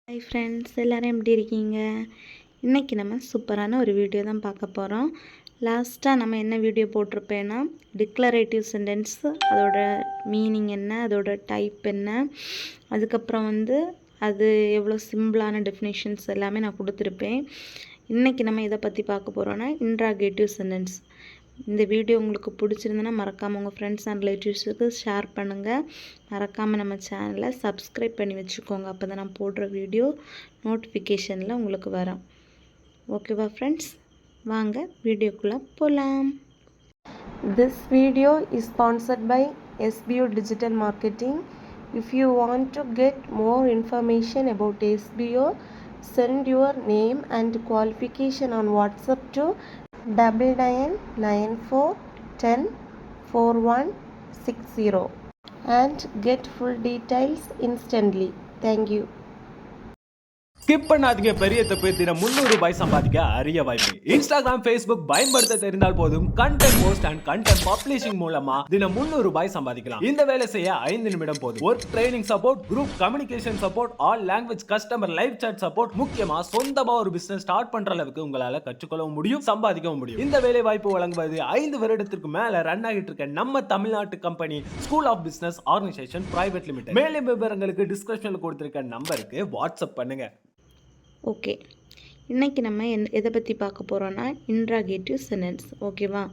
Hi friends, எல்லோரும் எப்படி இருக்கீங்க? இன்றைக்கி நம்ம சூப்பரான ஒரு வீடியோ தான் பார்க்க போகிறோம். லாஸ்ட்டாக நம்ம என்ன வீடியோ போட்டிருப்பேன்னா, டிக்ளரேட்டிவ் சென்டென்ஸ் அதோட மீனிங் என்ன, அதோட டைப் என்ன, அதுக்கப்புறம் அது எவ்வளோ சிம்பிளான டெஃபினேஷன்ஸ் எல்லாமே நான் கொடுத்துருப்பேன். இன்றைக்கி நம்ம இதை பற்றி பார்க்க போகிறோன்னா இன்ட்ராகேட்டிவ் சென்டென்ஸ். இந்த வீடியோ உங்களுக்கு பிடிச்சிருந்துன்னா மறக்காமல் உங்கள் ஃப்ரெண்ட்ஸ் அண்ட் ரிலேட்டிவ்ஸுக்கு ஷேர் பண்ணுங்கள். மறக்காமல் நம்ம சேனலை சப்ஸ்கிரைப் பண்ணி வச்சுக்கோங்க. அப்போ தான் நான் போடுற வீடியோ நோட்டிஃபிகேஷனில் உங்களுக்கு வரும். ஓகேவா ஃப்ரெண்ட்ஸ்? வாங்க வீடியோக்குள்ளே போகலாம். This video is sponsored by SBO Digital Marketing. If you want to get more information about SBO, send your name and qualification on WhatsApp to 9994104160 and get full details instantly. Thank you. Skip பண்ணாதீங்க. பெரிய தப்பு. தினம் 300 ரூபாய் சம்பாதிக்க அரிய வாய்ப்பு. Instagram, Facebook பயன்படுத்த தெரிந்தால் போதும். Content post and content publishing மூலமா தினம் 300 ரூபாய் சம்பாதிக்கலாம். இந்த வேலை செய்ய 5 நிமிடம் போதும். Work training support, group communication support, all language customer live chat support, முக்கியமா சொந்தமா ஒரு பிசினஸ் ஸ்டார்ட் பண்ற அளவுக்கு உங்களால கற்றுக்கொள்ளவும் முடியும், சம்பாதிக்கவும் முடியும். இந்த வேலை வாய்ப்பு வழங்குவது 5 வருடத்திற்கு மேல ரன் ஆகிட்டு இருக்க நம்ம தமிழ்நாட்டு company school of business organisation private limited. மேலும் விவரங்களுக்கு டிஸ்கிரிப்ஷன்ல கொடுத்திருக்க நம்பருக்கு வாட்ஸ்அப் பண்ணுங்க. ஓகே, இன்றைக்கி நம்ம எதை பற்றி பார்க்க போகிறோன்னா இன்ட்ராகேட்டிவ் சென்டென்ஸ். ஓகேவா?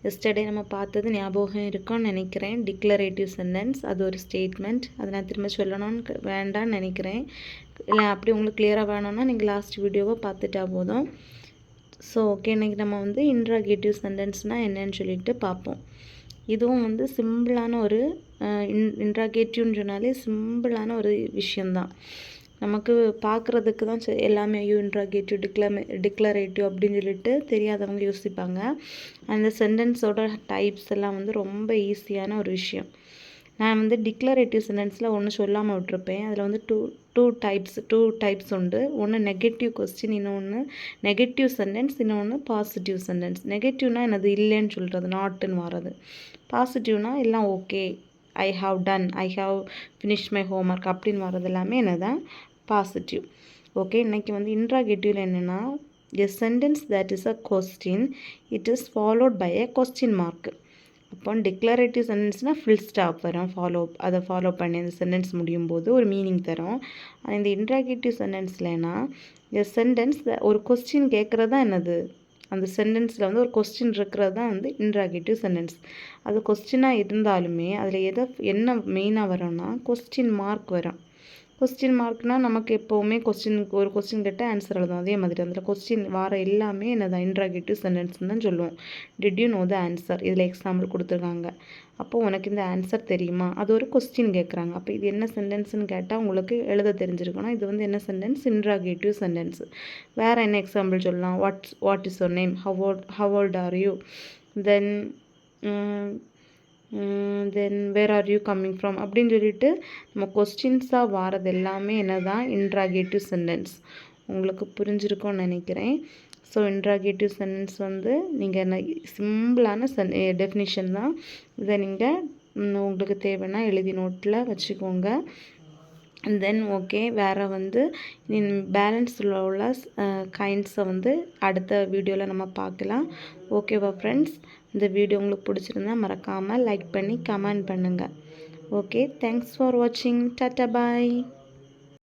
எஸ்டர்டே நம்ம பார்த்தது ஞாபகம் இருக்கும்னு நினைக்கிறேன். டிக்ளரேட்டிவ் சென்டென்ஸ் அது ஒரு ஸ்டேட்மெண்ட். அதை நான் திரும்ப சொல்லணும்னு வேண்டான்னு நினைக்கிறேன். இல்லை அப்படி உங்களுக்கு கிளியராக வேணும்னா நீங்கள் லாஸ்ட் வீடியோவை பார்த்துட்டா போதும். ஸோ ஓகே, இன்றைக்கி நம்ம இன்ட்ராகேட்டிவ் சென்டென்ஸ்னால் என்னன்னு சொல்லிட்டு பார்ப்போம். இதுவும் சிம்பிளான ஒரு இன்ட்ராகேட்டிவ்னு சொன்னாலே சிம்பிளான ஒரு விஷயந்தான். நமக்கு பார்க்குறதுக்கு தான் எல்லாமே இன்ட்ராகேட்டிவ், டிக்ளரேட்டிவ் அப்படின்னு சொல்லிட்டு தெரியாதவங்க யோசிப்பாங்க. அந்த சென்டென்ஸோட டைப்ஸ் எல்லாம் ரொம்ப ஈஸியான ஒரு விஷயம். நான் டிக்ளரேட்டிவ் சென்டென்ஸில் ஒன்று சொல்லாமல் விட்டுருப்பேன். அதில் டூ டைப்ஸ் உண்டு. ஒன்று நெகட்டிவ் கொஸ்டின், இன்னொன்று நெகட்டிவ் சென்டென்ஸ், இன்னொன்று பாசிட்டிவ் சென்டென்ஸ். நெகட்டிவ்னால் என்னது? இல்லைன்னு சொல்கிறது, நாட்டுன்னு வர்றது. பாசிட்டிவ்னால் எல்லாம் okay, I have done, I have finish my homework அப்படின்னு வர்றது எல்லாமே என்னதான் பாசிட்டிவ். ஓகே, இன்றைக்கி இன்ட்ராகேட்டிவில் என்னென்னா, a sentence that is a question, it is followed by a question mark. அப்போ டிக்ளரேட்டிவ் சென்டென்ஸ்னால் ஃபுல் ஸ்டாப் வரும், அதை ஃபாலோ பண்ணி அந்த சென்டென்ஸ் முடியும் போது ஒரு மீனிங் தரும். இந்த இன்ட்ராகேட்டிவ் சென்டென்ஸ்லனா எ சென்டென்ஸ் ஒரு கொஸ்டின் கேட்குறது தான் என்னது, அந்த சென்டென்ஸில் ஒரு கொஸ்டின் இருக்கிறது தான் இன்ட்ராகேட்டிவ் சென்டென்ஸ். அது கொஸ்டினாக இருந்தாலுமே அதில் என்ன மெயினாக வரும்னா கொஸ்டின் மார்க் வரும். கொஸ்டின் மார்க்னால் நமக்கு எப்போவுமே ஒரு கொஸ்டின் கேட்டால் ஆன்சர் எழுதும். அதே மாதிரி அதில் கொஸ்டின் வர எல்லாமே என்னதான் இன்ட்ராகேட்டிவ் சென்டென்ஸ்னு தான் சொல்லுவோம். Did you know the answer? இதில் எக்ஸாம்பிள் கொடுத்துருக்காங்க. அப்போது உனக்கு இந்த ஆன்சர் தெரியுமா? அது ஒரு கொஸ்டின் கேட்குறாங்க. அப்போ இது என்ன சென்டென்ஸ்னு கேட்டால் உங்களுக்கு எழுத தெரிஞ்சிருக்கணும். இது என்ன சென்டென்ஸ்? Interrogative sentence. வேறு என்ன எக்ஸாம்பிள் சொல்லலாம்? What is your name? How old are you? Then where are you coming from அப்படின்னு சொல்லிட்டு நம்ம கொஸ்டின்ஸாக வாரது எல்லாமே என்னதான் இன்ட்ராகேட்டிவ் சென்டென்ஸ். உங்களுக்கு புரிஞ்சிருக்கும்னு நினைக்கிறேன். ஸோ இன்ட்ராகேட்டிவ் சென்டென்ஸ் நீங்கள் என்ன சிம்பிளான டெஃபினிஷன் தான். இதை நீங்கள் உங்களுக்கு தேவைன்னா எழுதி நோட்டில் வச்சுக்கோங்க. தென் ஓகே, வேறு பேலன்ஸில் உள்ள கைண்ட்ஸை அடுத்த வீடியோவில் நம்ம பார்க்கலாம். ஓகேவா ஃப்ரெண்ட்ஸ்? இந்த வீடியோ உங்களுக்கு பிடிச்சிருந்தா மறக்காமல் லைக் பண்ணி கமெண்ட் பண்ணுங்கள். ஓகே, தேங்க்ஸ் ஃபார் வாட்சிங். டாட்டா பாய்.